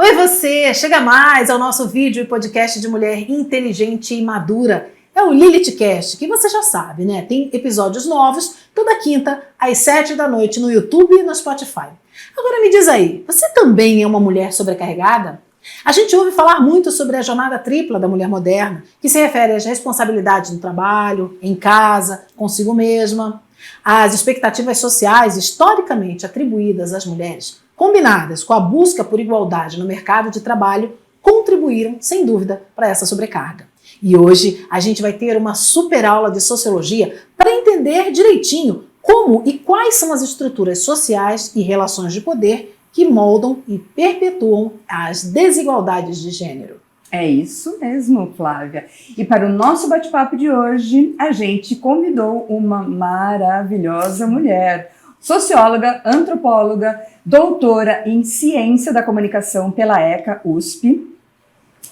Oi você, chega mais ao nosso vídeo e podcast de mulher inteligente e madura. É o LilithCast, que você já sabe, né? Tem episódios novos toda quinta às 7 da noite no YouTube e no Spotify. Agora me diz aí, você também é uma mulher sobrecarregada? A gente ouve falar muito sobre a jornada tripla da mulher moderna, que se refere às responsabilidades no trabalho, em casa, consigo mesma. As expectativas sociais historicamente atribuídas às mulheres, combinadas com a busca por igualdade no mercado de trabalho, contribuíram, sem dúvida, para essa sobrecarga. E hoje a gente vai ter uma super aula de sociologia para entender direitinho como e quais são as estruturas sociais e relações de poder que moldam e perpetuam as desigualdades de gênero. É isso mesmo, Flávia. E para o nosso bate-papo de hoje, a gente convidou uma maravilhosa mulher, socióloga, antropóloga, doutora em Ciência da Comunicação pela ECA USP.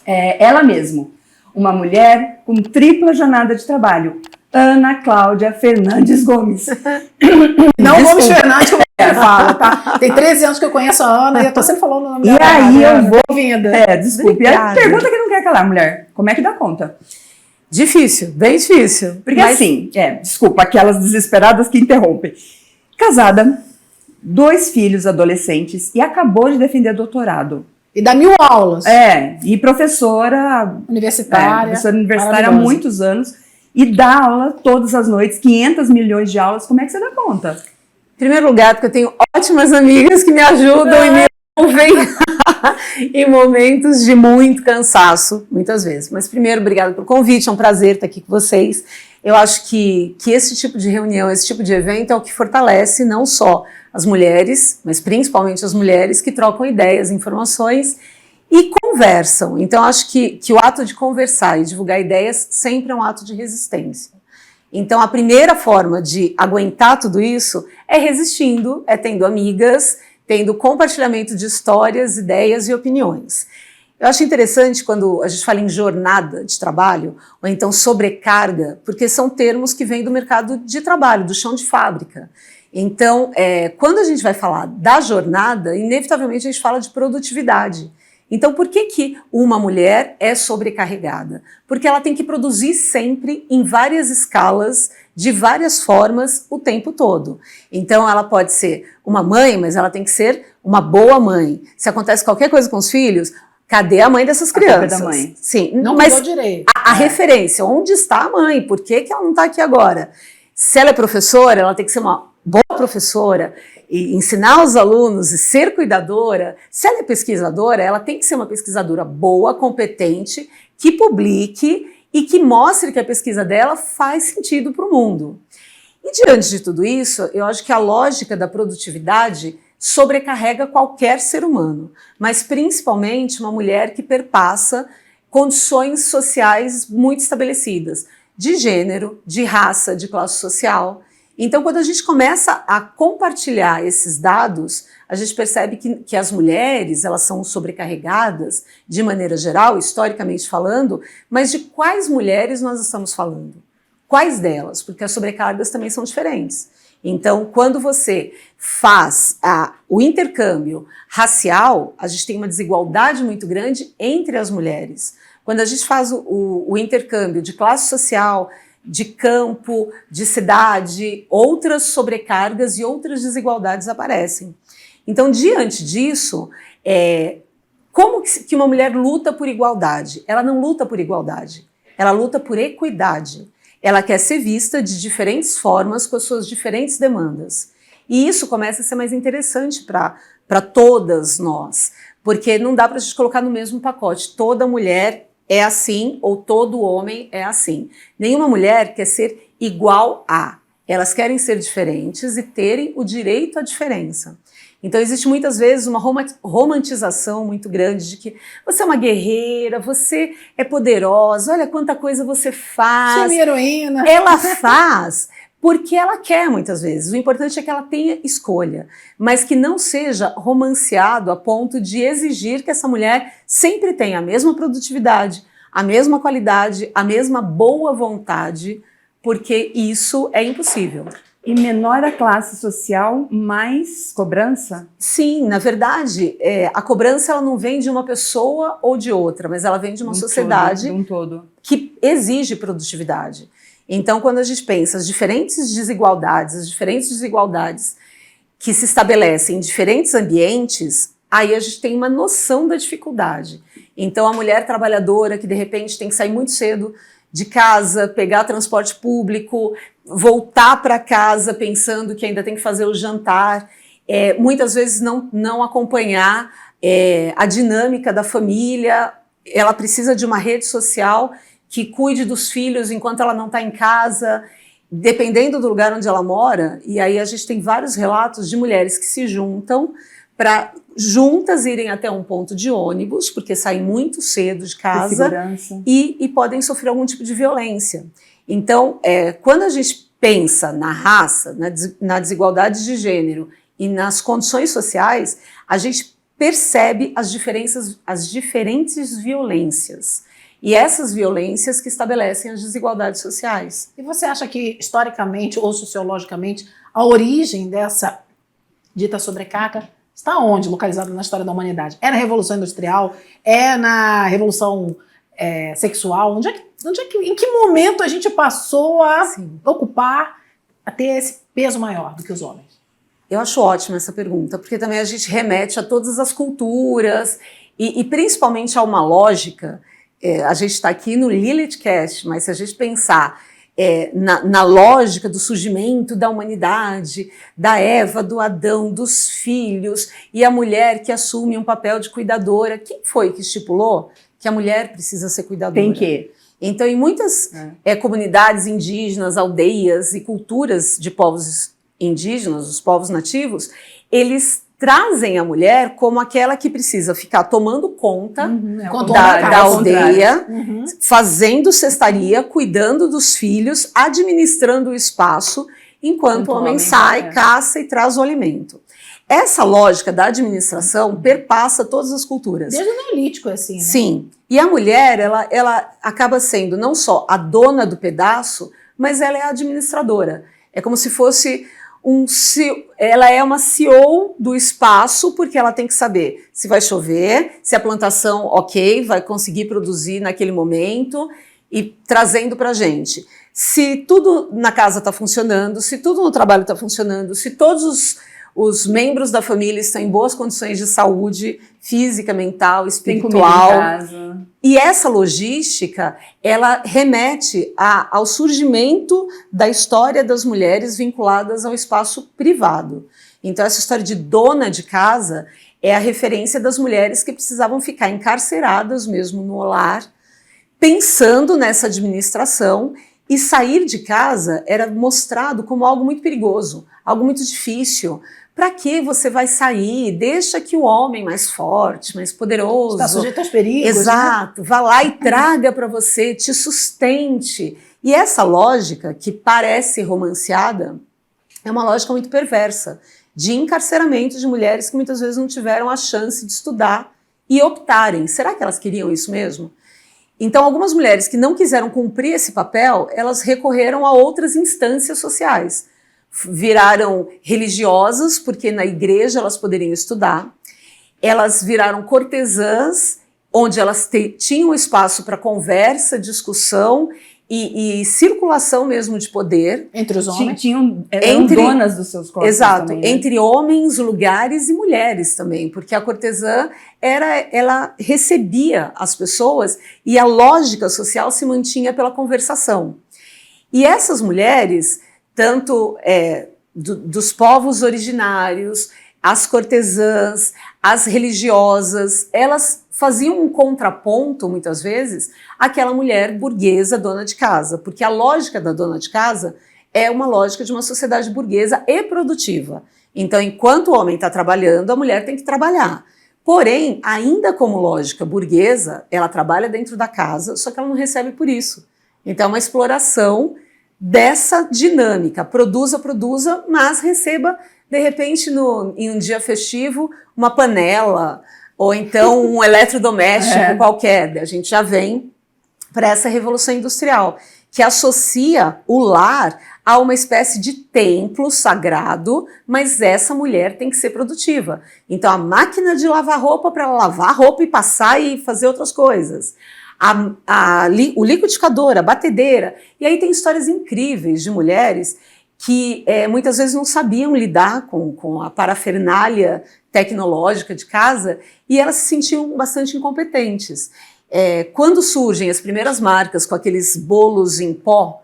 Ela mesma, uma mulher com tripla jornada de trabalho, Ana Cláudia Fernandes Gomes. Não Gomes Fernandes, como você fala, tá? Tem 13 anos que eu conheço a Ana e eu tô sempre falando o nome dela. E aí eu vou... Bem-vinda. Desculpe. E a pergunta que não quer calar, mulher. Como é que dá conta? Difícil, bem difícil. Porque assim, desculpa, aquelas desesperadas que interrompem. Casada, 2 filhos adolescentes e acabou de defender doutorado. E dá 1000 aulas. E professora universitária. Professora universitária há muitos anos. E dá aula todas as noites, 500 milhões de aulas. Como é que você dá conta? Em primeiro lugar, porque eu tenho ótimas amigas que me ajudam e me ouvem em momentos de muito cansaço, muitas vezes. Mas primeiro, obrigada pelo convite, é um prazer estar aqui com vocês. Eu acho que esse tipo de reunião, esse tipo de evento é o que fortalece não só as mulheres, mas principalmente as mulheres que trocam ideias, informações e conversam. Então, acho que o ato de conversar e divulgar ideias sempre é um ato de resistência. Então, a primeira forma de aguentar tudo isso é resistindo, é tendo amigas, tendo compartilhamento de histórias, ideias e opiniões. Eu acho interessante quando a gente fala em jornada de trabalho, ou então sobrecarga, porque são termos que vêm do mercado de trabalho, do chão de fábrica. Então, quando a gente vai falar da jornada, inevitavelmente a gente fala de produtividade. Então, por que uma mulher é sobrecarregada? Porque ela tem que produzir sempre em várias escalas, de várias formas, o tempo todo. Então, ela pode ser uma mãe, mas ela tem que ser uma boa mãe. Se acontece qualquer coisa com os filhos, cadê a mãe dessas crianças? A culpa é da mãe. Sim, não mas direito. A referência, onde está a mãe? Por que ela não está aqui agora? Se ela é professora, ela tem que ser uma boa professora, e ensinar os alunos e ser cuidadora. Se ela é pesquisadora, ela tem que ser uma pesquisadora boa, competente, que publique e que mostre que a pesquisa dela faz sentido para o mundo. E diante de tudo isso, eu acho que a lógica da produtividade sobrecarrega qualquer ser humano, mas principalmente uma mulher que perpassa condições sociais muito estabelecidas, de gênero, de raça, de classe social. Então, quando a gente começa a compartilhar esses dados, a gente percebe que as mulheres, elas são sobrecarregadas de maneira geral, historicamente falando, mas de quais mulheres nós estamos falando? Quais delas? Porque as sobrecargas também são diferentes. Então, quando você faz o intercâmbio racial, a gente tem uma desigualdade muito grande entre as mulheres. Quando a gente faz o intercâmbio de classe social, de campo, de cidade, outras sobrecargas e outras desigualdades aparecem. Então, diante disso, como que uma mulher luta por igualdade? Ela não luta por igualdade, ela luta por equidade. Ela quer ser vista de diferentes formas, com as suas diferentes demandas. E isso começa a ser mais interessante para todas nós, porque não dá para a gente colocar no mesmo pacote. Toda mulher é assim, ou todo homem é assim. Nenhuma mulher quer ser igual a. Elas querem ser diferentes e terem o direito à diferença. Então existe muitas vezes uma romantização muito grande de que você é uma guerreira, você é poderosa, olha quanta coisa você faz. Você é minha heroína. Ela faz porque ela quer muitas vezes. O importante é que ela tenha escolha, mas que não seja romanceado a ponto de exigir que essa mulher sempre tenha a mesma produtividade, a mesma qualidade, a mesma boa vontade, porque isso é impossível. E menor a classe social, mais cobrança? Sim, na verdade, a cobrança ela não vem de uma pessoa ou de outra, mas ela vem de uma sociedade que exige produtividade. Então, quando a gente pensa as diferentes desigualdades que se estabelecem em diferentes ambientes, aí a gente tem uma noção da dificuldade. Então, a mulher trabalhadora que de repente tem que sair muito cedo de casa, pegar transporte público, voltar para casa pensando que ainda tem que fazer o jantar, muitas vezes não acompanhar a dinâmica da família, ela precisa de uma rede social que cuide dos filhos enquanto ela não está em casa, dependendo do lugar onde ela mora, e aí a gente tem vários relatos de mulheres que se juntam para juntas irem até um ponto de ônibus, porque saem muito cedo de casa e podem sofrer algum tipo de violência. Então, quando a gente pensa na raça, na desigualdade de gênero e nas condições sociais, a gente percebe as diferentes violências. E essas violências que estabelecem as desigualdades sociais. E você acha que, historicamente ou sociologicamente, a origem dessa dita sobrecarga está onde, localizada na história da humanidade? É na Revolução Industrial? É na Revolução Sexual? Em que momento a gente passou a ocupar, a ter esse peso maior do que os homens? Eu acho ótima essa pergunta, porque também a gente remete a todas as culturas e principalmente a uma lógica. A gente está aqui no LilithCast, mas se a gente pensar na lógica do surgimento da humanidade, da Eva, do Adão, dos filhos, e a mulher que assume um papel de cuidadora, quem foi que estipulou que a mulher precisa ser cuidadora? Tem que. Então, em muitas comunidades indígenas, aldeias e culturas de povos indígenas, os povos nativos, eles trazem a mulher como aquela que precisa ficar tomando conta da aldeia, fazendo cestaria, cuidando dos filhos, administrando o espaço, enquanto o homem sai, caça e traz o alimento. Essa lógica da administração perpassa todas as culturas. Desde o Neolítico, assim, né? Sim. E a mulher, ela acaba sendo não só a dona do pedaço, mas ela é a administradora. É como se fosse ela é uma CEO do espaço, porque ela tem que saber se vai chover, se a plantação, vai conseguir produzir naquele momento e trazendo para a gente. Se tudo na casa está funcionando, se tudo no trabalho está funcionando, se todos os membros da família estão em boas condições de saúde física, mental, espiritual. Tem comida em casa. E essa logística, ela remete ao surgimento da história das mulheres vinculadas ao espaço privado. Então, essa história de dona de casa é a referência das mulheres que precisavam ficar encarceradas mesmo no lar, pensando nessa administração, e sair de casa era mostrado como algo muito perigoso, algo muito difícil. Para que você vai sair? Deixa que o homem mais forte, mais poderoso... Está sujeito aos perigos. Exato. Né? Vá lá e traga para você, te sustente. E essa lógica, que parece romanceada, é uma lógica muito perversa, de encarceramento de mulheres que muitas vezes não tiveram a chance de estudar e optarem. Será que elas queriam isso mesmo? Então, algumas mulheres que não quiseram cumprir esse papel, elas recorreram a outras instâncias sociais. Viraram religiosas, porque na igreja elas poderiam estudar. Elas viraram cortesãs, onde elas tinham espaço para conversa, discussão e circulação mesmo de poder. Entre os homens? Eram donas dos seus corpos. Exato, também, né? Entre homens, lugares e mulheres também, porque a cortesã ela recebia as pessoas e a lógica social se mantinha pela conversação. E essas mulheres, tanto dos povos originários, as cortesãs, as religiosas, elas faziam um contraponto, muitas vezes, àquela mulher burguesa dona de casa, porque a lógica da dona de casa é uma lógica de uma sociedade burguesa e produtiva. Então, enquanto o homem está trabalhando, a mulher tem que trabalhar. Porém, ainda como lógica burguesa, ela trabalha dentro da casa, só que ela não recebe por isso. Então, é uma exploração dessa dinâmica. Produza, mas receba, de repente, em um dia festivo, uma panela, ou então um eletrodoméstico qualquer. A gente já vem para essa revolução industrial. que associa o lar a uma espécie de templo sagrado, mas essa mulher tem que ser produtiva. Então a máquina de lavar roupa para ela lavar roupa e passar e fazer outras coisas. O liquidificador, a batedeira. E aí tem histórias incríveis de mulheres que muitas vezes não sabiam lidar com a parafernália tecnológica de casa e elas se sentiam bastante incompetentes. Quando surgem as primeiras marcas com aqueles bolos em pó,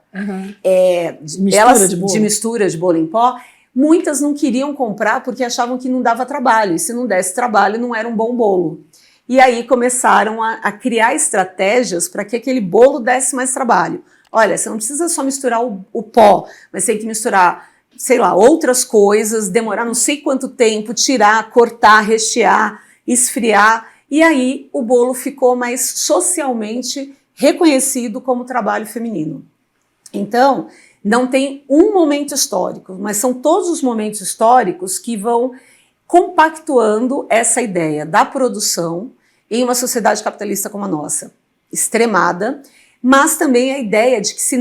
de mistura de bolo em pó, muitas não queriam comprar porque achavam que não dava trabalho, e se não desse trabalho não era um bom bolo. E aí começaram a criar estratégias para que aquele bolo desse mais trabalho. Olha, você não precisa só misturar o pó, mas tem que misturar, sei lá, outras coisas, demorar não sei quanto tempo, tirar, cortar, rechear, esfriar, e aí o bolo ficou mais socialmente reconhecido como trabalho feminino. Então, não tem um momento histórico, mas são todos os momentos históricos que vão compactuando essa ideia da produção em uma sociedade capitalista como a nossa, extremada, mas também a ideia de que se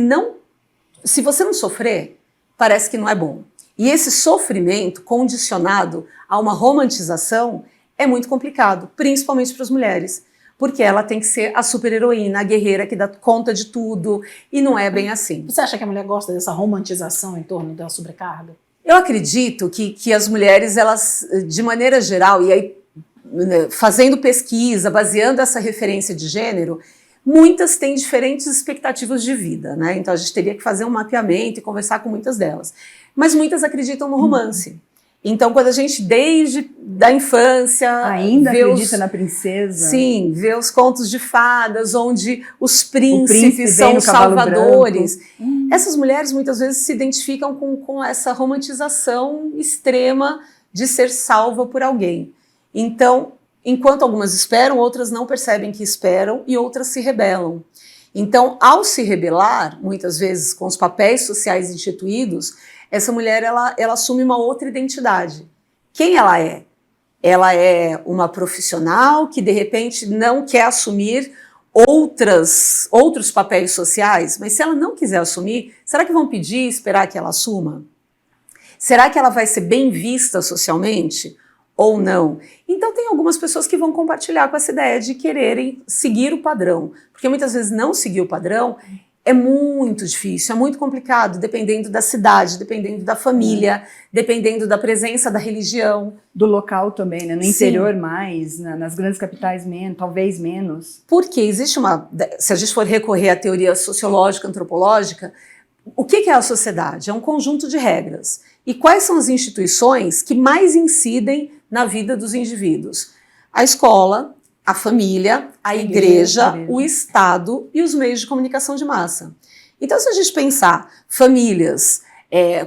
você não sofrer, parece que não é bom. E esse sofrimento condicionado a uma romantização é muito complicado, principalmente para as mulheres, porque ela tem que ser a super-heroína, a guerreira que dá conta de tudo, e não é bem assim. Você acha que a mulher gosta dessa romantização em torno da sobrecarga? Eu acredito que as mulheres, elas, de maneira geral, e aí fazendo pesquisa, baseando essa referência de gênero, muitas têm diferentes expectativas de vida, né? Então a gente teria que fazer um mapeamento e conversar com muitas delas. Mas muitas acreditam no romance. Então, quando a gente, desde da infância... Ainda acredita na princesa? Sim, vê os contos de fadas, onde os príncipes são os salvadores. Essas mulheres, muitas vezes, se identificam com essa romantização extrema de ser salva por alguém. Então, enquanto algumas esperam, outras não percebem que esperam e outras se rebelam. Então, ao se rebelar, muitas vezes com os papéis sociais instituídos, essa mulher ela assume uma outra identidade. Quem ela é? Ela é uma profissional que, de repente, não quer assumir outros papéis sociais, mas se ela não quiser assumir, será que vão pedir e esperar que ela assuma? Será que ela vai ser bem vista socialmente ou não? Então tem algumas pessoas que vão compartilhar com essa ideia de quererem seguir o padrão, porque muitas vezes não seguir o padrão é muito difícil, é muito complicado, dependendo da cidade, dependendo da família, dependendo da presença da religião. Do local também, né? No interior mais, nas grandes capitais menos, talvez menos. Porque existe se a gente for recorrer à teoria sociológica, antropológica, o que é a sociedade? É um conjunto de regras. E quais são as instituições que mais incidem na vida dos indivíduos? A escola, a família, a igreja, o Estado e os meios de comunicação de massa. Então, se a gente pensar famílias,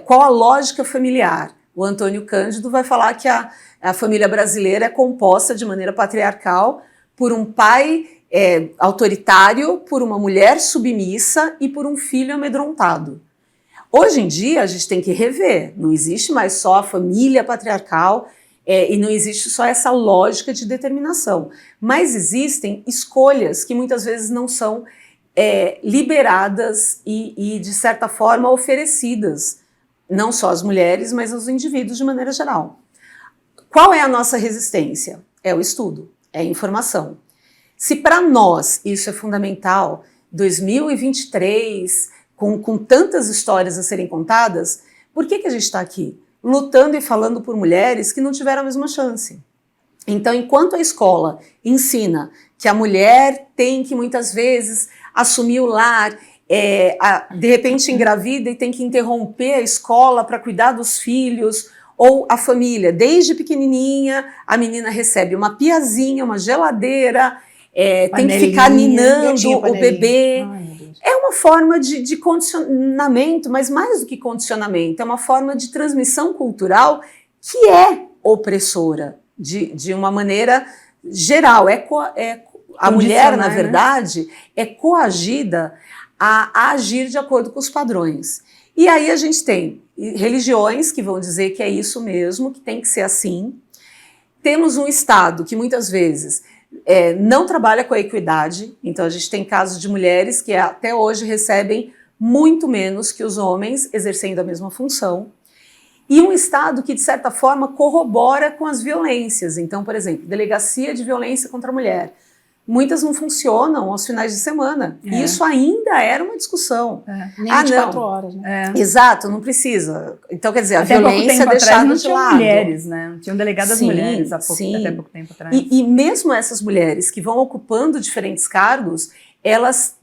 qual a lógica familiar? O Antônio Cândido vai falar que a família brasileira é composta de maneira patriarcal por um pai autoritário, por uma mulher submissa e por um filho amedrontado. Hoje em dia, a gente tem que rever, não existe mais só a família patriarcal, e não existe só essa lógica de determinação, mas existem escolhas que muitas vezes não são liberadas e, de certa forma, oferecidas, não só às mulheres, mas aos indivíduos de maneira geral. Qual é a nossa resistência? É o estudo, é a informação. Se para nós isso é fundamental, 2023, com tantas histórias a serem contadas, por que a gente está aqui? Lutando e falando por mulheres que não tiveram a mesma chance. Então, enquanto a escola ensina que a mulher tem que, muitas vezes, assumir o lar, de repente engravida e tem que interromper a escola para cuidar dos filhos, ou a família, desde pequenininha, a menina recebe uma piazinha, uma geladeira, tem que ficar ninando o bebê. É uma forma de condicionamento, mas mais do que condicionamento, é uma forma de transmissão cultural que é opressora, de uma maneira geral. A mulher, na verdade, é coagida a agir de acordo com os padrões. E aí a gente tem religiões que vão dizer que é isso mesmo, que tem que ser assim. Temos um Estado que muitas vezes não trabalha com a equidade, então a gente tem casos de mulheres que até hoje recebem muito menos que os homens exercendo a mesma função, e um Estado que, de certa forma, corrobora com as violências. Então, por exemplo, delegacia de violência contra a mulher. Muitas não funcionam aos finais de semana. E isso ainda era uma discussão. Nem 24 horas, né? Exato, não precisa. Então, quer dizer, a até violência é deixada de lado. Mulheres, né? Não tinham delegadas mulheres até pouco tempo atrás. E mesmo essas mulheres que vão ocupando diferentes cargos, elas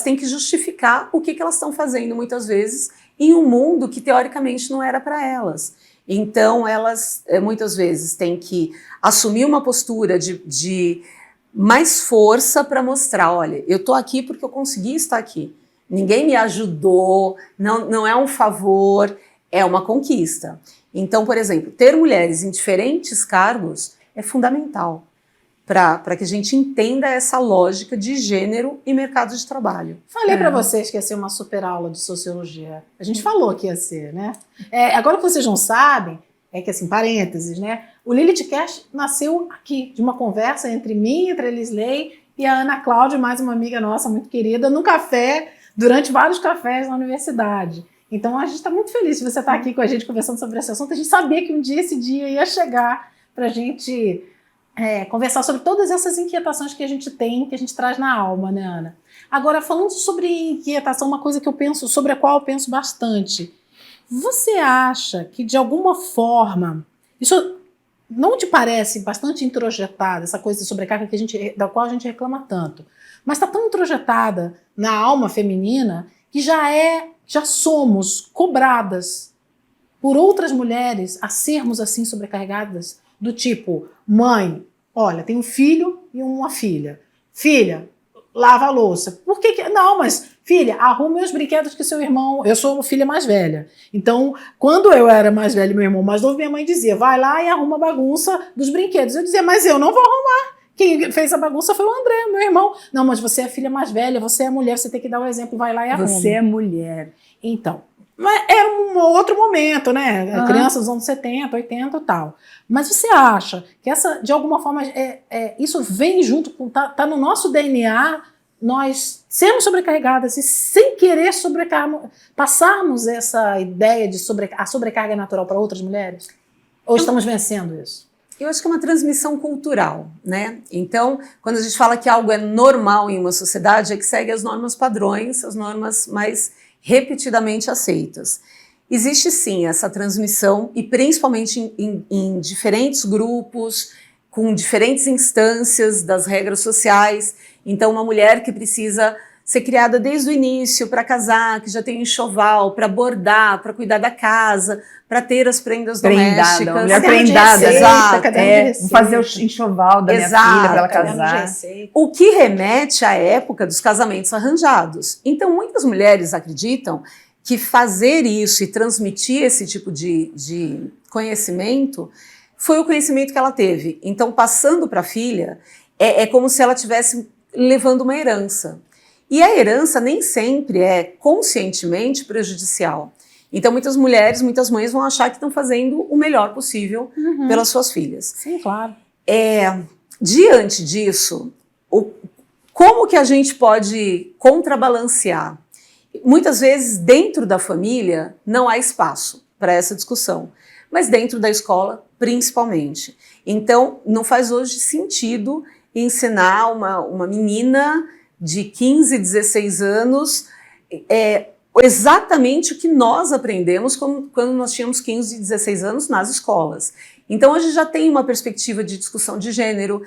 têm que justificar o que elas estão fazendo, muitas vezes, em um mundo que, teoricamente, não era para elas. Então, elas, muitas vezes, têm que assumir uma postura de mais força para mostrar, olha, eu estou aqui porque eu consegui estar aqui. Ninguém me ajudou, não é um favor, é uma conquista. Então, por exemplo, ter mulheres em diferentes cargos é fundamental para que a gente entenda essa lógica de gênero e mercado de trabalho. Falei para vocês que ia ser uma super aula de sociologia. A gente falou que ia ser, né? Agora que vocês não sabem, é que assim, parênteses, né? O LilithCast nasceu aqui, de uma conversa entre mim, entre a Elisley e a Ana Cláudia, mais uma amiga nossa muito querida, num café, durante vários cafés na universidade. Então a gente está muito feliz de você estar aqui com a gente conversando sobre esse assunto. A gente sabia que um dia esse dia ia chegar para a gente conversar sobre todas essas inquietações que a gente tem, que a gente traz na alma, né, Ana? Agora, falando sobre inquietação, uma coisa que eu penso, sobre a qual eu penso bastante. Você acha que, de alguma forma, isso não te parece bastante introjetada, essa coisa de sobrecarga da qual a gente reclama tanto, mas está tão introjetada na alma feminina que já somos cobradas por outras mulheres a sermos assim sobrecarregadas, do tipo, mãe, olha, tem um filho e uma filha. Filha, lava a louça. Por que? Não, mas filha, arrume os brinquedos que seu irmão... Eu sou filha mais velha. Então, quando eu era mais velha e meu irmão mais novo, minha mãe dizia, vai lá e arruma a bagunça dos brinquedos. Eu dizia, mas eu não vou arrumar. Quem fez a bagunça foi o André, meu irmão. Não, mas você é a filha mais velha, você é mulher, você tem que dar o exemplo, vai lá e arruma. Você é mulher. Então, mas era um outro momento, né? A criança dos anos 70, 80 e tal. Mas você acha que essa, de alguma forma, isso vem junto com... Tá no nosso DNA, nós sermos sobrecarregadas e sem querer passarmos essa ideia de a sobrecarga natural para outras mulheres? Ou estamos vencendo isso? Eu acho que é uma transmissão cultural, né? Então, quando a gente fala que algo é normal em uma sociedade, é que segue as normas padrões, as normas mais repetidamente aceitas. Existe sim essa transmissão, e principalmente em diferentes grupos, com diferentes instâncias das regras sociais. Então, uma mulher que precisa ser criada desde o início para casar, que já tem enxoval, para bordar, para cuidar da casa, para ter as prendas domésticas. Mulher prendada, exato. Fazer o enxoval da minha filha para ela casar. O que remete à época dos casamentos arranjados. Então, muitas mulheres acreditam que fazer isso e transmitir esse tipo de conhecimento foi o conhecimento que ela teve. Então, passando para a filha, é como se ela estivesse levando uma herança. E a herança nem sempre é conscientemente prejudicial. Então, muitas mulheres, muitas mães vão achar que estão fazendo o melhor possível pelas suas filhas. Sim, claro. Diante disso, como que a gente pode contrabalancear? Muitas vezes, dentro da família, não há espaço para essa discussão, mas dentro da escola, principalmente. Então, não faz hoje sentido ensinar uma menina de 15, 16 anos exatamente o que nós aprendemos quando nós tínhamos 15, 16 anos nas escolas. Então, hoje já tem uma perspectiva de discussão de gênero.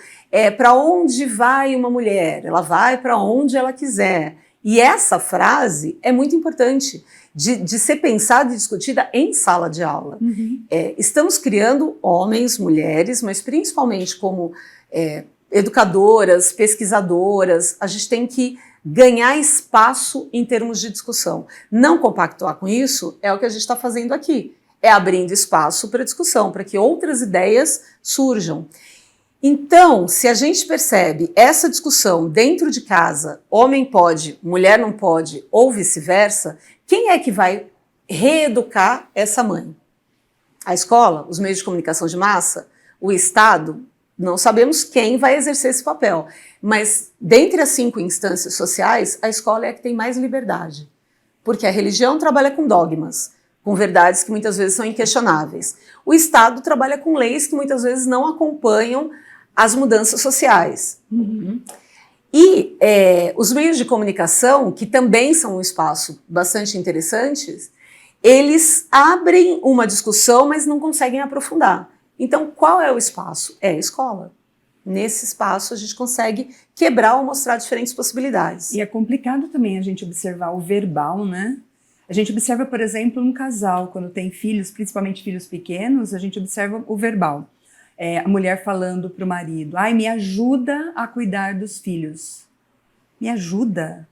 Para onde vai uma mulher? Ela vai para onde ela quiser. E essa frase é muito importante de ser pensada e discutida em sala de aula. Estamos criando homens, mulheres, mas principalmente como educadoras, pesquisadoras, a gente tem que ganhar espaço em termos de discussão. Não compactuar com isso é o que a gente está fazendo aqui. É abrindo espaço para discussão, para que outras ideias surjam. Então, se a gente percebe essa discussão dentro de casa, homem pode, mulher não pode, ou vice-versa, quem é que vai reeducar essa mãe? A escola? Os meios de comunicação de massa? O Estado? Não sabemos quem vai exercer esse papel, mas dentre as 5 instâncias sociais, a escola é a que tem mais liberdade Porque a religião trabalha com dogmas, com verdades que muitas vezes são inquestionáveis. O Estado trabalha com leis que muitas vezes não acompanham as mudanças sociais. E os meios de comunicação, que também são um espaço bastante interessante, eles abrem uma discussão, mas não conseguem aprofundar. Então, qual é o espaço? É a escola. Nesse espaço, a gente consegue quebrar ou mostrar diferentes possibilidades. E é complicado também a gente observar o verbal, né? A gente observa, por exemplo, um casal, quando tem filhos, principalmente filhos pequenos, a gente observa o verbal. A mulher falando para o marido, ai, me ajuda a cuidar dos filhos. Me ajuda?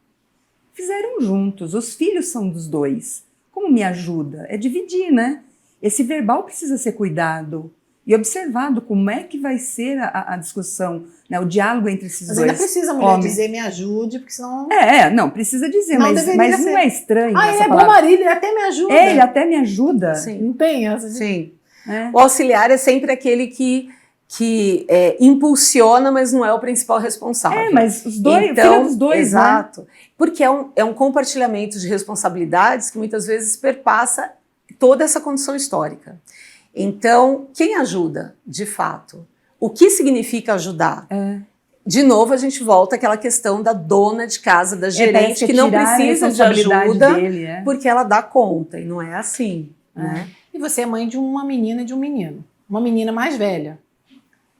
Fizeram juntos, os filhos são dos dois. Como me ajuda? É dividir, né? Esse verbal precisa ser cuidado e observado como é que vai ser a discussão, né, o diálogo entre esses Mas dois ainda precisa a mulher homens. dizer me ajude, porque senão... Não, precisa dizer, Não mas deveria não ser. é estranho Ah, essa ele é bom palavra. marido, ele até me ajuda. Ele até me ajuda. Sim. Não tem essa. Sim. É. O auxiliar é sempre aquele que impulsiona, mas não é o principal responsável. Mas os dois, então, filho dos dois, exato. Né? Porque é um compartilhamento de responsabilidades que muitas vezes perpassa toda essa condição histórica. Então, quem ajuda, de fato? O que significa ajudar? De novo, a gente volta àquela questão da dona de casa, da gerente, que não precisa de ajuda dele, porque ela dá conta, e não é assim. Né? E você é mãe de uma menina e de um menino. Uma menina mais velha.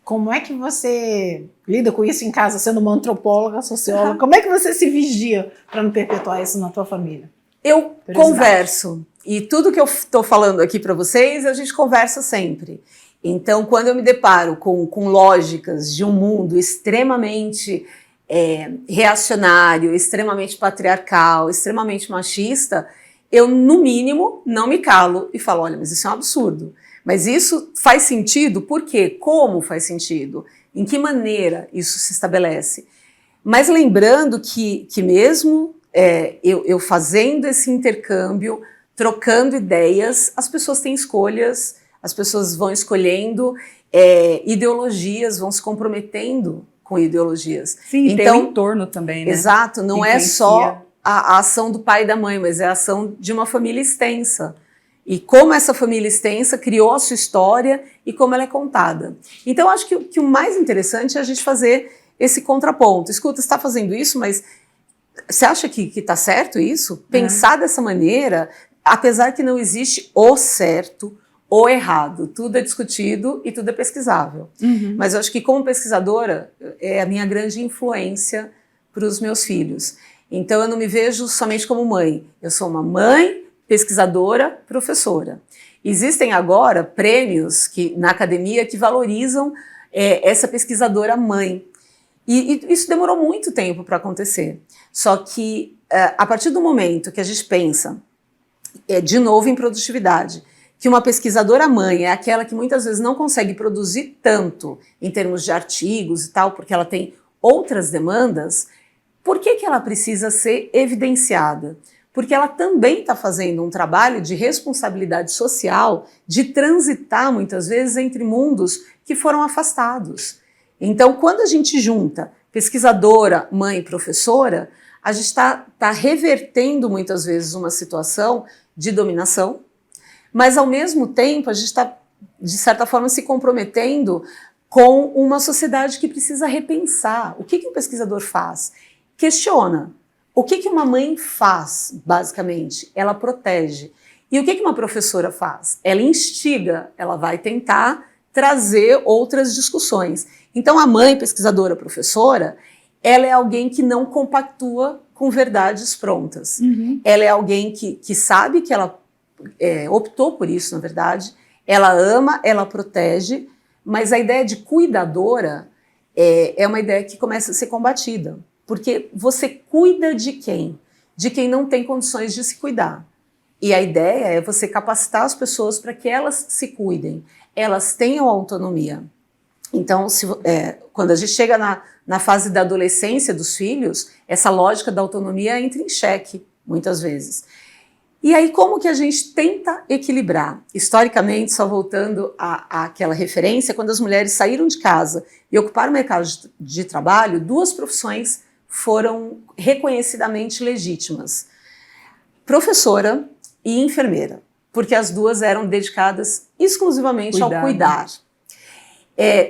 Como é que você lida com isso em casa, sendo uma antropóloga, socióloga? Como é que você se vigia para não perpetuar isso na tua família? Eu converso. E tudo que eu estou falando aqui para vocês, a gente conversa sempre. Então, quando eu me deparo com lógicas de um mundo extremamente reacionário, extremamente patriarcal, extremamente machista, eu, no mínimo, não me calo e falo, olha, mas isso é um absurdo. Mas isso faz sentido? Por quê? Como faz sentido? Em que maneira isso se estabelece? Mas lembrando que mesmo eu fazendo esse intercâmbio, trocando ideias, as pessoas têm escolhas, as pessoas vão escolhendo ideologias, vão se comprometendo com ideologias. Sim, então, tem o entorno também, né? Exato, não é só a ação do pai e da mãe, mas é a ação de uma família extensa. E como essa família extensa criou a sua história e como ela é contada. Então, acho que o mais interessante é a gente fazer esse contraponto. Escuta, você está fazendo isso, mas você acha que está certo isso? Pensar dessa maneira, apesar que não existe o certo ou errado. Tudo é discutido e tudo é pesquisável. Mas eu acho que como pesquisadora é a minha grande influência para os meus filhos. Então eu não me vejo somente como mãe. Eu sou uma mãe, pesquisadora, professora. Existem agora prêmios na academia que valorizam essa pesquisadora mãe. E isso demorou muito tempo para acontecer. Só que a partir do momento que a gente pensa, de novo em produtividade, que uma pesquisadora mãe é aquela que muitas vezes não consegue produzir tanto em termos de artigos e tal, porque ela tem outras demandas, por que ela precisa ser evidenciada? Porque ela também está fazendo um trabalho de responsabilidade social, de transitar muitas vezes entre mundos que foram afastados. Então, quando a gente junta pesquisadora, mãe e professora, a gente está revertendo muitas vezes uma situação de dominação, mas ao mesmo tempo a gente está, de certa forma, se comprometendo com uma sociedade que precisa repensar. O que um pesquisador faz? Questiona. O que uma mãe faz, basicamente? Ela protege. E o que uma professora faz? Ela instiga, ela vai tentar trazer outras discussões. Então a mãe, pesquisadora, professora, ela é alguém que não compactua com verdades prontas. Ela é alguém que sabe que ela optou por isso, na verdade, ela ama, ela protege, mas a ideia de cuidadora é uma ideia que começa a ser combatida. Porque você cuida de quem? De quem não tem condições de se cuidar. E a ideia é você capacitar as pessoas para que elas se cuidem, elas tenham autonomia. Então, quando a gente chega na fase da adolescência dos filhos, essa lógica da autonomia entra em xeque, muitas vezes. E aí, como que a gente tenta equilibrar? Historicamente, só voltando àquela referência, quando as mulheres saíram de casa e ocuparam o mercado de trabalho, duas profissões foram reconhecidamente legítimas. professora e enfermeira, porque as duas eram dedicadas exclusivamente ao cuidar.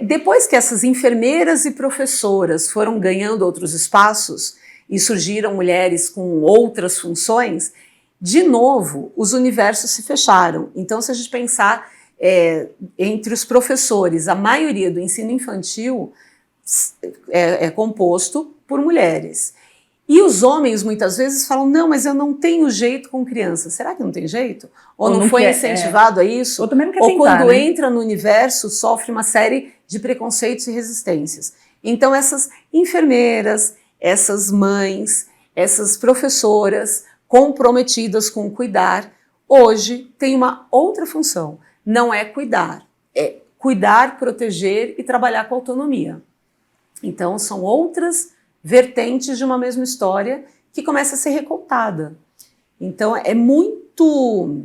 Depois que essas enfermeiras e professoras foram ganhando outros espaços e surgiram mulheres com outras funções, de novo, os universos se fecharam. Então, se a gente pensar entre os professores, a maioria do ensino infantil é composto por mulheres. E os homens, muitas vezes, falam, não, mas eu não tenho jeito com criança. Será que não tem jeito? Ou não foi incentivado a isso? Ou também não quer Ou tentar, quando né? entra no universo, sofre uma série de preconceitos e resistências. Então, essas enfermeiras, essas mães, essas professoras comprometidas com cuidar, hoje têm uma outra função. Não é cuidar, é cuidar, proteger e trabalhar com autonomia. Então, são outras vertentes de uma mesma história que começa a ser recontada. Então, é muito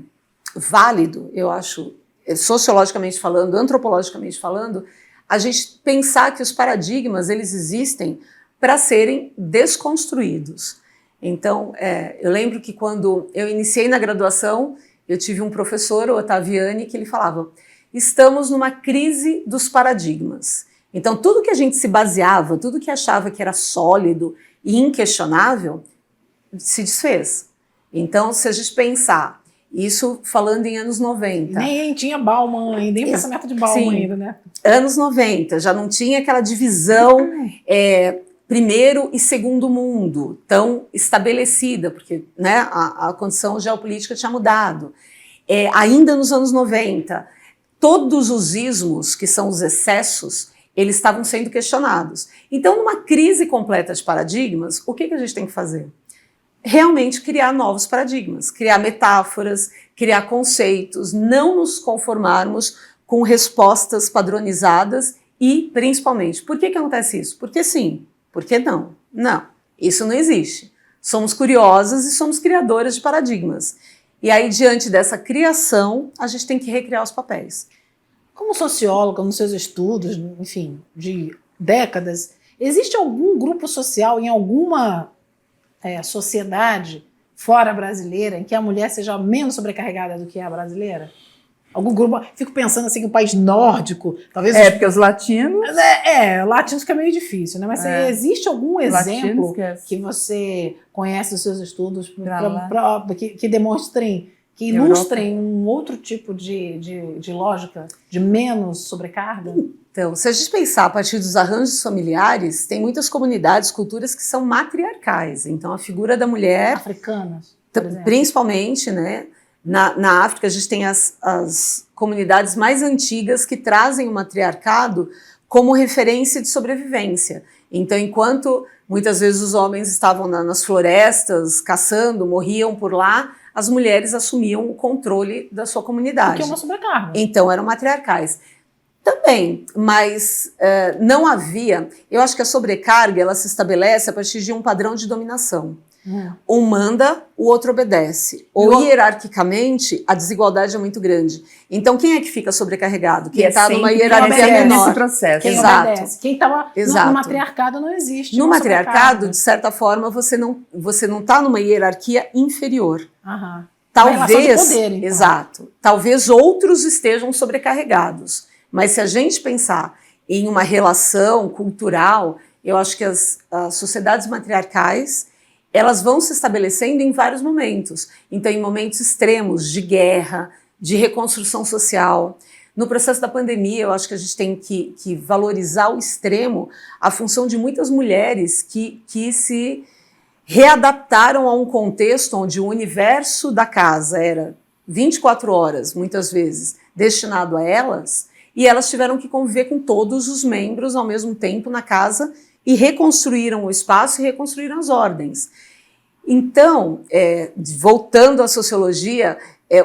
válido, eu acho, sociologicamente falando, antropologicamente falando, a gente pensar que os paradigmas, eles existem para serem desconstruídos. Então, eu lembro que quando eu iniciei na graduação, eu tive um professor, o Ottaviani, que ele falava, estamos numa crise dos paradigmas. Então, tudo que a gente se baseava, tudo que achava que era sólido e inquestionável, se desfez. Então, se a gente pensar, isso falando em anos 90. Nem tinha Bauman ainda, nem pensamento de Bauman ainda, né? Anos 90, já não tinha aquela divisão primeiro e segundo mundo tão estabelecida, porque né, a condição geopolítica tinha mudado. Ainda nos anos 90, todos os ismos, que são os excessos, eles estavam sendo questionados. Então, numa crise completa de paradigmas, o que a gente tem que fazer? Realmente criar novos paradigmas, criar metáforas, criar conceitos, não nos conformarmos com respostas padronizadas e, principalmente, por que acontece isso? Porque sim, por que não? Não, isso não existe. Somos curiosas e somos criadoras de paradigmas. E aí, diante dessa criação, a gente tem que recriar os papéis. Como socióloga, nos seus estudos, enfim, de décadas, existe algum grupo social em alguma sociedade fora brasileira em que a mulher seja menos sobrecarregada do que a brasileira? Algum grupo? Fico pensando assim que o país nórdico, talvez... porque os latinos... latinos fica meio difícil, né? Mas existe algum exemplo que você conhece dos seus estudos que demonstrem, que ilustrem um outro tipo de lógica, de menos sobrecarga? Então, se a gente pensar a partir dos arranjos familiares, tem muitas comunidades, culturas que são matriarcais. Então, a figura da mulher... Africanas, por exemplo. Principalmente, né? Na África, a gente tem as comunidades mais antigas que trazem o matriarcado como referência de sobrevivência. Então, enquanto muitas vezes os homens estavam nas florestas, caçando, morriam por lá, as mulheres assumiam o controle da sua comunidade. Porque é uma sobrecarga. Então, eram matriarcais. Também, mas não havia... Eu acho que a sobrecarga ela se estabelece a partir de um padrão de dominação. Um manda, o outro obedece. Ou hierarquicamente, a desigualdade é muito grande. Então, quem é que fica sobrecarregado? Quem está numa hierarquia menor. Nesse processo. Quem obedece. Quem estava no matriarcado não existe. No matriarcado, de certa forma, você não está numa hierarquia inferior. Talvez, de poder, então. Exato. Talvez outros estejam sobrecarregados. Mas se a gente pensar em uma relação cultural, eu acho que as sociedades matriarcais elas vão se estabelecendo em vários momentos. Então, em momentos extremos de guerra, de reconstrução social. No processo da pandemia, eu acho que a gente tem que valorizar o extremo, a função de muitas mulheres que se readaptaram a um contexto onde o universo da casa era 24 horas, muitas vezes, destinado a elas, e elas tiveram que conviver com todos os membros ao mesmo tempo na casa e reconstruíram o espaço e reconstruíram as ordens. Então, voltando à sociologia,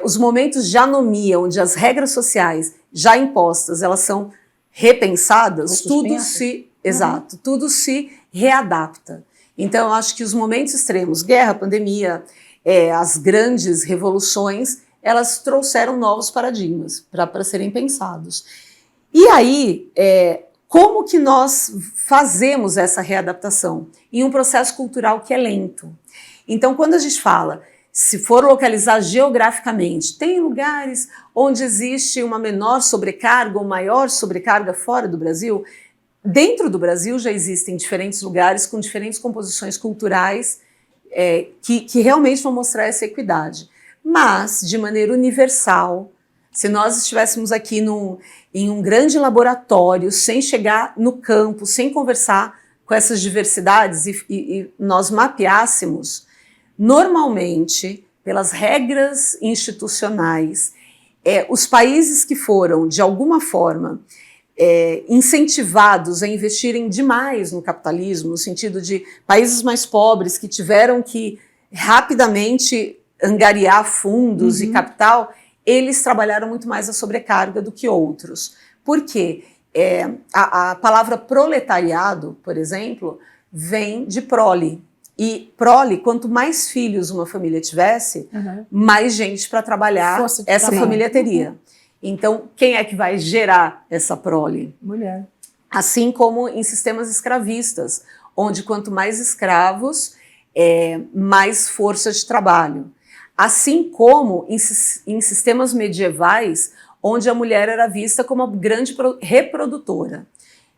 os momentos de anomia, onde as regras sociais já impostas, elas são repensadas, tudo se readapta. Então, eu acho que os momentos extremos, guerra, pandemia, as grandes revoluções, elas trouxeram novos paradigmas para serem pensados. E aí, como que nós fazemos essa readaptação? Em um processo cultural que é lento. Então, quando a gente fala, se for localizar geograficamente, tem lugares onde existe uma menor sobrecarga ou maior sobrecarga fora do Brasil? Dentro do Brasil já existem diferentes lugares com diferentes composições culturais que realmente vão mostrar essa equidade. Mas, de maneira universal, se nós estivéssemos aqui em um grande laboratório, sem chegar no campo, sem conversar com essas diversidades e nós mapeássemos, normalmente, pelas regras institucionais, os países que foram, de alguma forma, incentivados a investirem demais no capitalismo, no sentido de países mais pobres que tiveram que rapidamente angariar fundos e capital, eles trabalharam muito mais a sobrecarga do que outros. Por quê? A palavra proletariado, por exemplo, vem de prole. E prole, quanto mais filhos uma família tivesse, mais gente para trabalhar essa família teria. Então, quem é que vai gerar essa prole? Mulher. Assim como em sistemas escravistas, onde quanto mais escravos, mais força de trabalho. Assim como em sistemas medievais, onde a mulher era vista como uma grande reprodutora.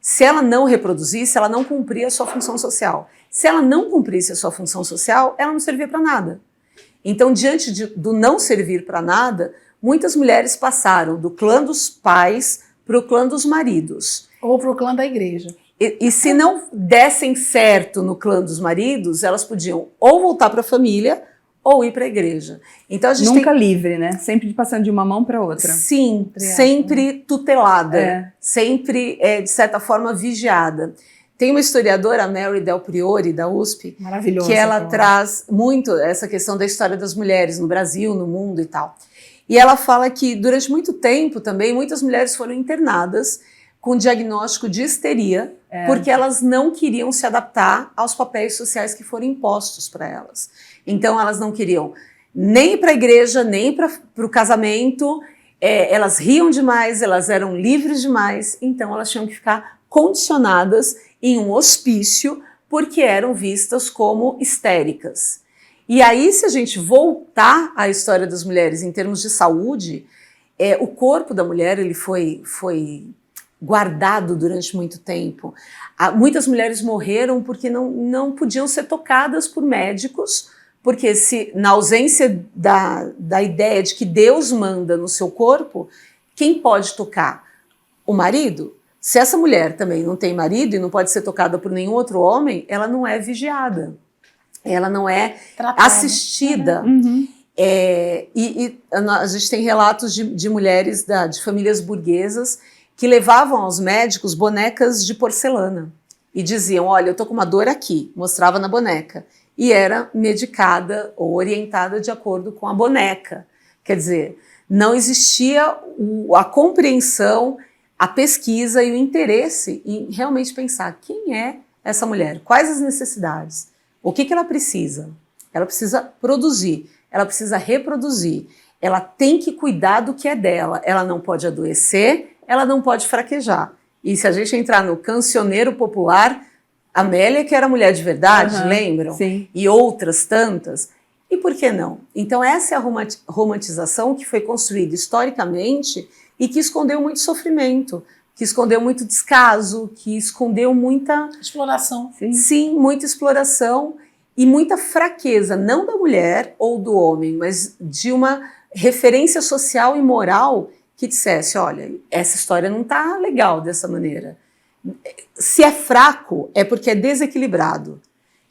Se ela não reproduzisse, ela não cumpria a sua função social. Se ela não cumprisse a sua função social, ela não servia para nada. Então, diante do não servir para nada, muitas mulheres passaram do clã dos pais para o clã dos maridos. Ou para o clã da igreja. E se não dessem certo no clã dos maridos, elas podiam ou voltar para a família ou ir para a igreja. Então, a gente nunca livre, né? Sempre passando de uma mão para outra. Sim, sempre tutelada, sempre, de certa forma, vigiada. Tem uma historiadora, a Mary Del Priore, da USP, que ela traz muito essa questão da história das mulheres no Brasil, no mundo e tal. E ela fala que, durante muito tempo também, muitas mulheres foram internadas com diagnóstico de histeria, porque elas não queriam se adaptar aos papéis sociais que foram impostos para elas. Então, elas não queriam nem ir para a igreja, nem para o casamento, elas riam demais, elas eram livres demais, então elas tinham que ficar condicionadas em um hospício, porque eram vistas como histéricas. E aí, se a gente voltar à história das mulheres em termos de saúde, o corpo da mulher ele foi guardado durante muito tempo. Muitas mulheres morreram porque não podiam ser tocadas por médicos, porque na ausência da ideia de que Deus manda no seu corpo, quem pode tocar? O marido? Se essa mulher também não tem marido e não pode ser tocada por nenhum outro homem, ela não é vigiada, ela não é assistida. E a gente tem relatos de mulheres de famílias burguesas que levavam aos médicos bonecas de porcelana e diziam, olha, eu tô com uma dor aqui, mostrava na boneca, e era medicada ou orientada de acordo com a boneca. Quer dizer, não existia a compreensão, a pesquisa e o interesse em realmente pensar quem é essa mulher, quais as necessidades, o que ela precisa. Ela precisa produzir, ela precisa reproduzir, ela tem que cuidar do que é dela, ela não pode adoecer, ela não pode fraquejar. E se a gente entrar no cancioneiro popular, Amélia, que era mulher de verdade, lembram? Sim. E outras tantas. E por que não? Então essa é a romantização que foi construída historicamente e que escondeu muito sofrimento, que escondeu muito descaso, que escondeu muita... exploração. Sim, muita exploração e muita fraqueza, não da mulher ou do homem, mas de uma referência social e moral que dissesse, olha, essa história não está legal dessa maneira. Se é fraco, é porque é desequilibrado.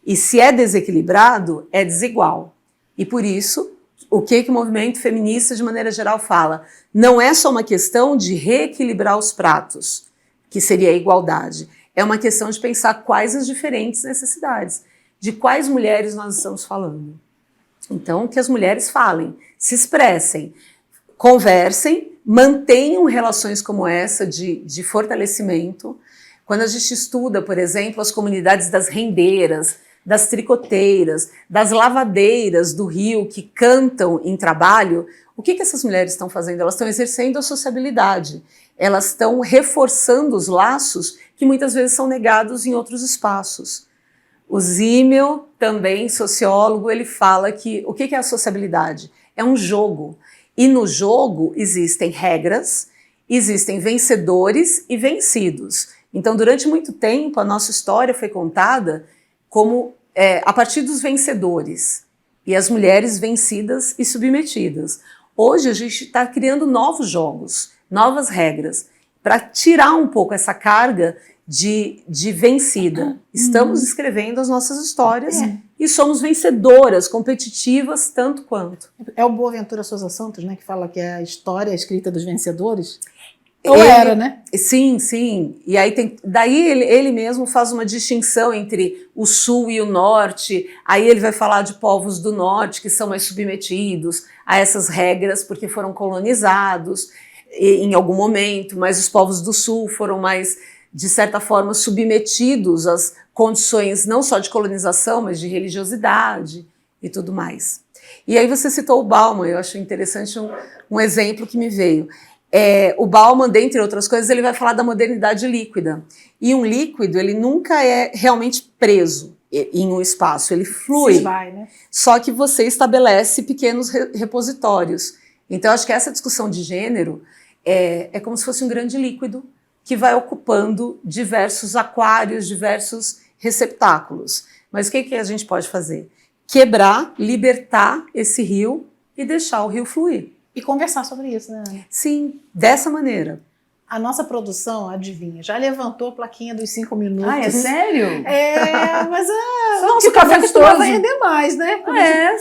E se é desequilibrado, é desigual. E por isso, o que o movimento feminista, de maneira geral, fala? Não é só uma questão de reequilibrar os pratos, que seria a igualdade. É uma questão de pensar quais as diferentes necessidades, de quais mulheres nós estamos falando. Então, que as mulheres falem, se expressem, conversem, mantenham relações como essa de fortalecimento. Quando a gente estuda, por exemplo, as comunidades das rendeiras, das tricoteiras, das lavadeiras do Rio que cantam em trabalho, o que essas mulheres estão fazendo? Elas estão exercendo a sociabilidade, elas estão reforçando os laços que muitas vezes são negados em outros espaços. O Zimmel, também sociólogo, ele fala que o que é a sociabilidade? É um jogo. E no jogo existem regras, existem vencedores e vencidos. Então, durante muito tempo, a nossa história foi contada como a partir dos vencedores e as mulheres vencidas e submetidas. Hoje a gente está criando novos jogos, novas regras, para tirar um pouco essa carga de vencida. Estamos escrevendo as nossas histórias e somos vencedoras, competitivas tanto quanto. É o Boaventura Sousa Santos, né, que fala que é a história escrita dos vencedores? Ou era, né? Sim, sim. E aí daí ele mesmo faz uma distinção entre o sul e o norte. Aí ele vai falar de povos do norte que são mais submetidos a essas regras porque foram colonizados em algum momento, mas os povos do sul foram mais, de certa forma, submetidos às condições não só de colonização, mas de religiosidade e tudo mais. E aí você citou o Bauman, eu acho interessante um exemplo que me veio. O Bauman, dentre outras coisas, ele vai falar da modernidade líquida. E um líquido, ele nunca é realmente preso em um espaço, ele flui. Vai, né? Só que você estabelece pequenos repositórios. Então, acho que essa discussão de gênero é como se fosse um grande líquido que vai ocupando diversos aquários, diversos receptáculos. Mas o que a gente pode fazer? Quebrar, libertar esse rio e deixar o rio fluir. E conversar sobre isso, né, Ana? Sim, dessa maneira. A nossa produção, adivinha, já levantou a plaquinha dos 5 minutos. Ah, é sério? Mas nosso café gostoso. costumava render mais, né?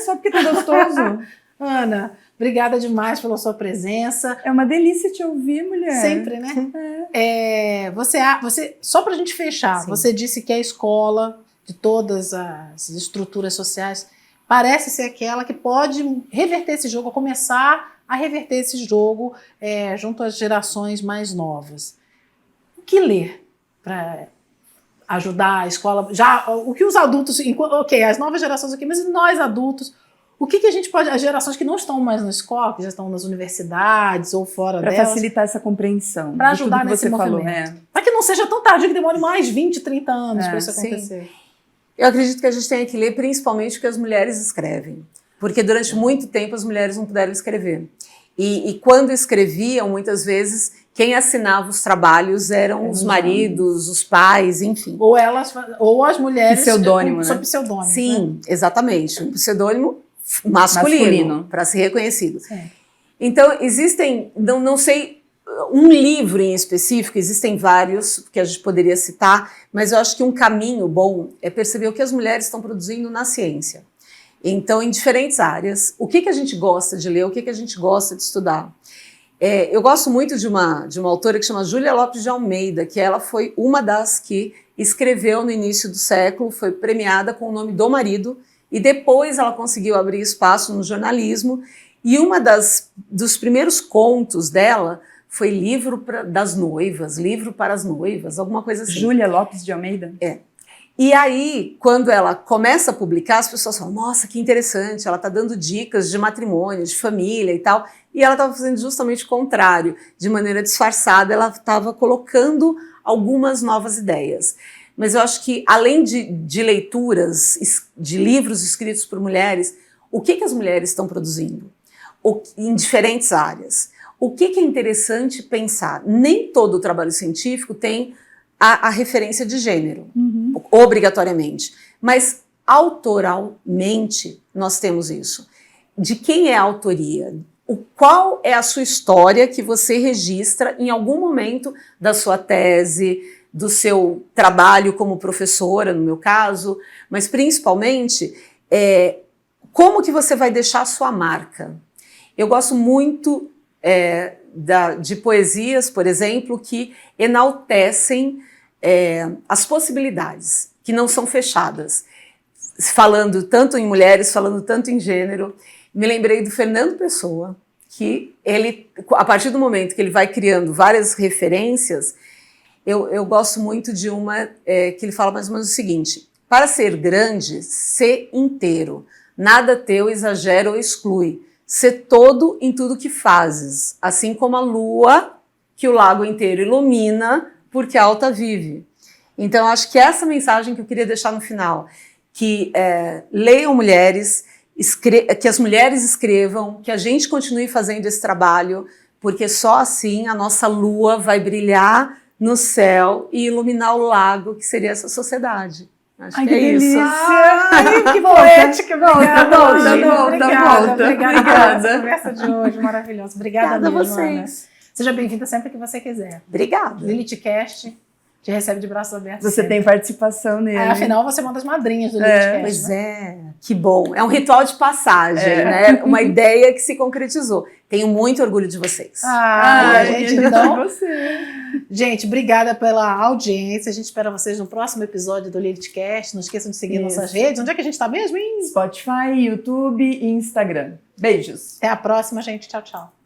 Só porque tá gostoso. Ana, obrigada demais pela sua presença. É uma delícia te ouvir, mulher. Sempre, né? Você, só pra gente fechar, Sim. você disse que a escola, de todas as estruturas sociais, parece ser aquela que pode reverter esse jogo, começar a reverter esse jogo junto às gerações mais novas. O que ler para ajudar a escola? O que os adultos, as novas gerações aqui, mas nós adultos, o que a gente pode, as gerações que não estão mais na escola, que já estão nas universidades ou fora delas, para facilitar essa compreensão. Para ajudar nesse movimento. Para que não seja tão tarde, que demore mais 20, 30 anos para isso acontecer. Sim. Eu acredito que a gente tem que ler principalmente o que as mulheres escrevem. Porque durante muito tempo as mulheres não puderam escrever. E quando escreviam, muitas vezes, quem assinava os trabalhos eram os maridos, os pais, enfim. Ou as mulheres pseudônimo, sob né? pseudônimo. Sim, né? Exatamente. Um pseudônimo masculino. Para ser reconhecido. Sim. Então, existem, não sei, um livro em específico, existem vários que a gente poderia citar, mas eu acho que um caminho bom é perceber o que as mulheres estão produzindo na ciência. Então, em diferentes áreas, o que a gente gosta de ler, o que a gente gosta de estudar. Eu gosto muito de uma autora que chama Júlia Lopes de Almeida, que ela foi uma das que escreveu no início do século, foi premiada com o nome do marido, e depois ela conseguiu abrir espaço no jornalismo, e dos primeiros contos dela foi livro das noivas, livro para as noivas, alguma coisa assim. Júlia Lopes de Almeida? E aí, quando ela começa a publicar, as pessoas falam, nossa, que interessante, ela está dando dicas de matrimônio, de família e tal. E ela estava fazendo justamente o contrário, de maneira disfarçada, ela estava colocando algumas novas ideias. Mas eu acho que, além de leituras, de livros escritos por mulheres, o que as mulheres estão produzindo? Em diferentes áreas. O que é interessante pensar? Nem todo o trabalho científico tem a referência de gênero, obrigatoriamente. Mas, autoralmente, nós temos isso. De quem é a autoria? Qual é a sua história que você registra em algum momento da sua tese, do seu trabalho como professora, no meu caso, mas principalmente, como que você vai deixar a sua marca? Eu gosto muito de poesias, por exemplo, que enaltecem as possibilidades, que não são fechadas. Falando tanto em mulheres, falando tanto em gênero, me lembrei do Fernando Pessoa, que ele, a partir do momento que ele vai criando várias referências, eu gosto muito de uma que ele fala mais ou menos o seguinte: para ser grande, ser inteiro, nada teu exagera ou exclui, ser todo em tudo que fazes, assim como a lua que o lago inteiro ilumina, porque alta vive. Então, acho que essa mensagem que eu queria deixar no final, que leiam mulheres, que as mulheres escrevam, que a gente continue fazendo esse trabalho, porque só assim a nossa lua vai brilhar no céu e iluminar o lago, que seria essa sociedade. Acho Ai, que é delícia. isso. Ai, que poética. Obrigada, volta. Obrigada pela conversa de hoje, maravilhosa. Obrigada Obrigada a mesmo, Ana. vocês. Seja bem-vinda sempre que você quiser. Obrigada. LilithCast te recebe de braços abertos. Você sempre. tem participação nele. Afinal, você é uma das madrinhas do LilithCast. Pois né? que bom. É um ritual de passagem, né? Uma ideia que se concretizou. Tenho muito orgulho de vocês. Gente, então... você. Gente, obrigada pela audiência. A gente espera vocês no próximo episódio do LilithCast. Não esqueçam de seguir nossas redes. Onde é que a gente está mesmo, hein? Spotify, YouTube e Instagram. Beijos. Até a próxima, gente. Tchau, tchau.